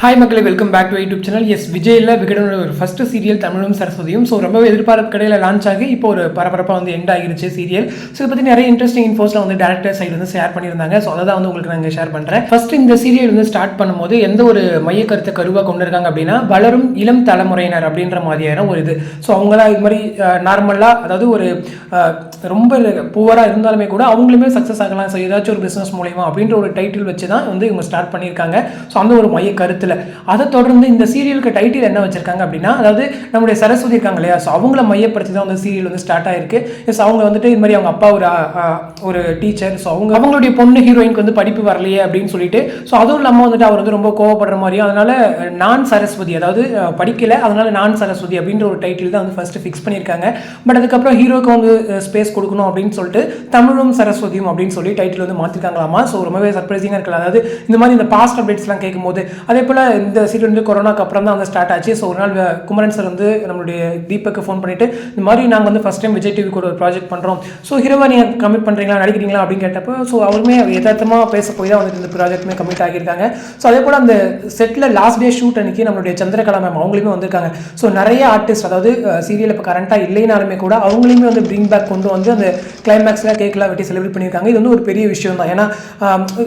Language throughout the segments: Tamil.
ஹாய் மக்களே, welcome back to YouTube channel. Yes, விஜயில் விகடனோட ஒரு ஃபஸ்ட்டு சீரியல் தமிழும் சரஸ்வதியும். ஸோ ரொம்பவே எதிர்பார்ப்பு கடையில் லான்ச் ஆகி இப்போ ஒரு பரபரப்பாக வந்து எண்ட் ஆகிருச்சு சீரியல். ஸோ இதை பற்றி நிறைய இன்ட்ரெஸ்டிங் இன்ஃபோஸ்லாம் வந்து டேரக்டர் சைடு வந்து ஷேர் பண்ணியிருந்தாங்க. ஸோ அதை தான் வந்து உங்களுக்கு நாங்கள் ஷேர் பண்ணுறேன். ஃபர்ஸ்ட் இந்த சீரியல் வந்து ஸ்டார்ட் பண்ணும்போது எந்த ஒரு மைய கருத்தை கருவாக கொண்டு இருக்காங்க அப்படின்னா, வளரும் இளம் தலைமுறையினர் அப்படின்ற மாதிரியான ஒரு இது. ஸோ அவங்களாம் இது மாதிரி நார்மலாக, அதாவது ஒரு ரொம்ப புவராக இருந்தாலுமே கூட அவங்களுமே சக்ஸஸ் ஆகலாம், ஸோ ஏதாச்சும் ஒரு பிஸ்னஸ் மூலியமா அப்படின்ற ஒரு டைட்டில் வச்சு தான் வந்து இவங்க ஸ்டார்ட் பண்ணியிருக்காங்க. ஸோ அந்த ஒரு மைய கருத்து. அதை தொடர்ந்து இந்த சீரியலுக்கு டைட்டில் என்ன வச்சிருக்காங்க அப்படின்னா, அதாவது நம்முடைய சரஸ்வதி இருக்காங்க இல்லையா, ஸோ அவங்கள மையப்படுத்தி தான் வந்து சீரியல் வந்து ஸ்டார்ட் ஆயிருக்கு. ஸோ அவங்க வந்துட்டு இது மாதிரி அவங்க அப்பா ஒரு டீச்சர், ஸோ அவங்களுடைய பொண்ணு ஹீரோயினுக்கு வந்து படிப்பு வரலையே அப்படின்னு சொல்லிட்டு, ஸோ அதுவும் இல்லாமல் வந்துட்டு அவர் வந்து ரொம்ப கோவப்படுற மாதிரியும், அதனால நான் சரஸ்வதி, அதாவது படிக்கல அதனால நான் சரஸ்வதி அப்படின்ற ஒரு டைட்டில் தான் வந்து ஃபர்ஸ்ட் ஃபிக்ஸ் பண்ணியிருக்காங்க. பட் அதுக்கப்புறம் ஹீரோக்கு வந்து ஸ்பேஸ் கொடுக்கணும் அப்படின்னு சொல்லிட்டு தமிழும் சரஸ்வதியும் அப்படின்னு சொல்லி டைட்டில் வந்து மாற்றிருக்காங்களாமா. ஸோ ரொம்பவே சர்ப்ரைசிங்காக இருக்கலாம். அதாவது இந்த மாதிரி இந்த பாஸ்ட் அப்டேட்ஸ்லாம் கேட்கும்போது, அதே போல் இந்த சீரியல் வந்து கொரோனாக்கு அப்புறம் தான் வந்து ஸ்டார்ட் ஆச்சு. ஸோ ஒரு நாள் குமரன் சார் வந்து நம்மளுடைய தீபக்கு ஃபோன் பண்ணிட்டு, இந்த மாதிரி நாங்கள் வந்து ஃபஸ்ட் டைம் விஜய் டிவி கூட ஒரு ப்ராஜெக்ட் பண்ணுறோம், ஸோ ஹீரோவா நீங்கள் கமிட் பண்ணுறீங்களா, நடிக்கிறீங்களா அப்படின்னு கேட்டப்போ, ஸோ அவருமே யதார்த்தமாக பேச போய் தான் வந்துட்டு இந்த ப்ராஜெக்ட்டுமே கமிட் ஆகியிருக்காங்க. ஸோ அதே போல் அந்த செட்டில் லாஸ்ட் டே ஷூட் அன்னைக்கு நம்மளுடைய சந்திரகலா மேம் அவங்களுமே வந்திருக்காங்க. ஸோ நிறைய ஆர்டிஸ்ட், அதாவது சீரியல் இப்போ கரண்ட்டாக இல்லைனாலுமே கூட அவங்களையுமே வந்து பிரிங் பேக் கொண்டு வந்து அந்த கிளைமேக்ஸில் கேக்லாம் வெட்டி செலிப்ரேட் பண்ணியிருக்காங்க. இது வந்து ஒரு பெரிய விஷயம் தான். ஏன்னா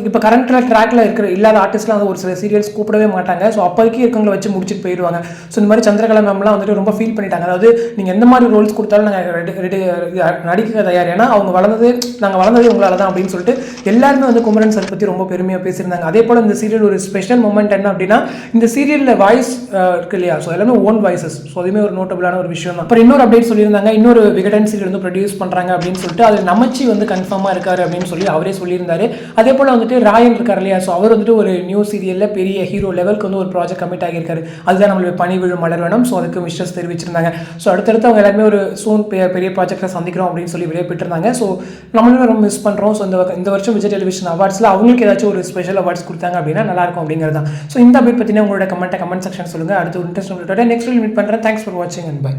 இப்போ கரண்ட்டில் ட்ராக்ல இருக்கிற இல்லாத ஆர்டிஸ்ட்லாம் வந்து ஒரு சில சீரியல்ஸ் கூப்பிடவே மாட்டாங்க. ஸோ அப்போதைக்கு இருக்கவங்களை வச்சு முடிச்சுட்டு போயிடுவாங்க. ஸோ இந்த மாதிரி சந்திரகலா மேம்லாம் வந்துட்டு ரொம்ப ஃபீல் பண்ணிட்டாங்க. அதாவது நீங்கள் எந்த மாதிரி ரோல்ஸ் கொடுத்தாலும் நாங்கள் நடிக்க தயார், ஏன்னா அவங்க நாங்கள் வளர்ந்ததே உங்களால் தான் அப்படின்னு சொல்லிட்டு எல்லாருமே வந்து குமரன் சார் பற்றி ரொம்ப பெருமையாக பேசியிருந்தாங்க. அதே போல் இந்த சீரியல் ஒரு ஸ்பெஷல் மூமெண்ட் என்ன அப்படின்னா, இந்த சீரியலில் வாய்ஸ் இருக்கு இல்லையா, ஸோ எல்லாமே ஓன் வாய்ஸஸ். ஸோ அதுவுமே ஒரு நோட்டபிளான ஒரு விஷயம் தான். அப்புறம் இன்னொரு அப்டேட் சொல்லியிருந்தாங்க, இன்னொரு விகடன் சீரியல் வந்து ப்ரொடியூஸ் பண்ணுறாங்க அப்படின்னு சொல்லிட்டு, அது நமச்சி வந்து கன்ஃபார்மாக இருக்காரு அப்படின்னு சொல்லி அவரே சொல்லியிருந்தாரு. அதே போல் வந்துட்டு ராயன் இருக்கார் இல்லையா, ஸோ அவர் வந்துட்டு ஒரு நியூ சீரியலில் பெரிய ஹீரோ லெவலுக்கு வந்து ஒரு ப்ராஜெக்ட் கமிட் ஆகியிருக்காரு. அதுதான் நம்மளுடைய பனி விழும் மலர் வேணும். ஸோ அதுக்கு விஷஸ் தெரிவிச்சிருந்தாங்க. ஸோ அடுத்தடுத்து அவங்க எல்லாருமே ஒரு சூன் பெரிய ப்ராஜெக்டை சந்திக்கிறோம் அப்படின்னு சொல்லி விடைபெற்றிருந்தாங்க. ஸோ நம்மளுமே ரொம்ப மிஸ் பண்ணுறோம். ஸோ இந்த வருஷம் விஜய் டெலிவிஷன் அவார்ட்ஸில் அவங்களுக்கு ஏதாச்சும் ஒரு ஸ்பெஷல் அவார்ட்ஸ் கொடுத்தாங்க அப்படின்னா நல்லாயிருக்கும் அப்படிங்கிறது தான். ஸோ இந்த அப்டேட் பற்றின உங்களோட கமெண்ட் செக்ஷன் சொல்லுங்கள். அடுத்து ஒரு இன்ட்ரெஸ்ட் நெக்ஸ்ட் மீட் பண்ணுறேன். தேங்க்ஸ் ஃபார் வாட்சிங் அண்ட் பை.